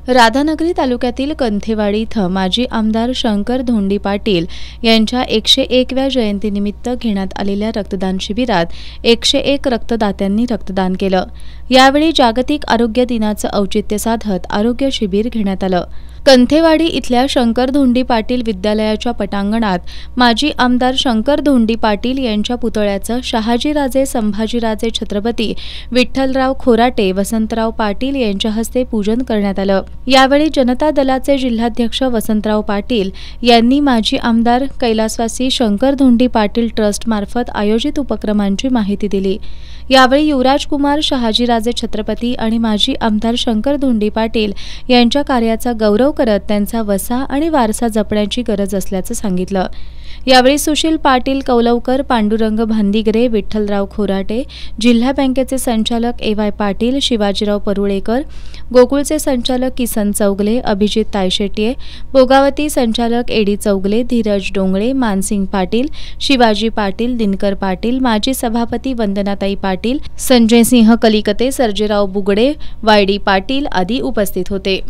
राधानगरी तालुक्यातील कंथेवाडी इथं माजी आमदार शंकर धोंडी पाटील यांच्या 101व्या जयंतीनिमित्त घेण्यात आलेल्या रक्तदान शिबिरात 101 रक्तदात्यांनी रक्तदान केलं। यावेळी जागतिक आरोग्य दिनाचं औचित्य साधत आरोग्य शिबिर घेण्यात आलं। कंथेवाडी इथल्या शंकर धोंडी पाटील विद्यालयाच्या पटांगणात माजी आमदार शंकर धोंडी पाटील यांच्या पुतळ्याचं शहाजीराजे संभाजीराजे छत्रपती विठ्ठलराव खोराटे वसंतराव पाटील यांच्या हस्ते पूजन करण्यात आलं। यावेळी जनता दलाचे जिल्हाध्यक्ष वसंतराव पाटील यांनी माजी आमदार कैलासवासी शंकर धोंडी पाटील ट्रस्ट मार्फत आयोजित उपक्रमांची माहिती दिली। यावेळी युवराजकुमार शहाजीराजे छत्रपती आणि माजी आमदार शंकर धोंडी पाटील यांच्या कार्याचा गौरव करत त्यांचा वसा आणि वारसा जपण्याची गरज असल्याचं सांगितलं। यावेळी सुशील पाटील कौलवकर, पांडुरंग भांदिगरे, विठ्ठलराव खोराटे, जिल्हा बँकेचे संचालक ए.वाय. पाटील, शिवाजीराव परुळेकर, गोकुळचे संचालक किसन चौगले, अभिजित तायशेटिये, भोगावती संचालक एडी चौगले, धीरज डोंगळे, मानसिंग पाटील, शिवाजी पाटील, दिनकर पाटील, माजी सभापती वंदनाताई पाटील, संजय सिंह कलिकते, सर्जेराव बुगडे, वाय.डी. पाटील आदी उपस्थित होते।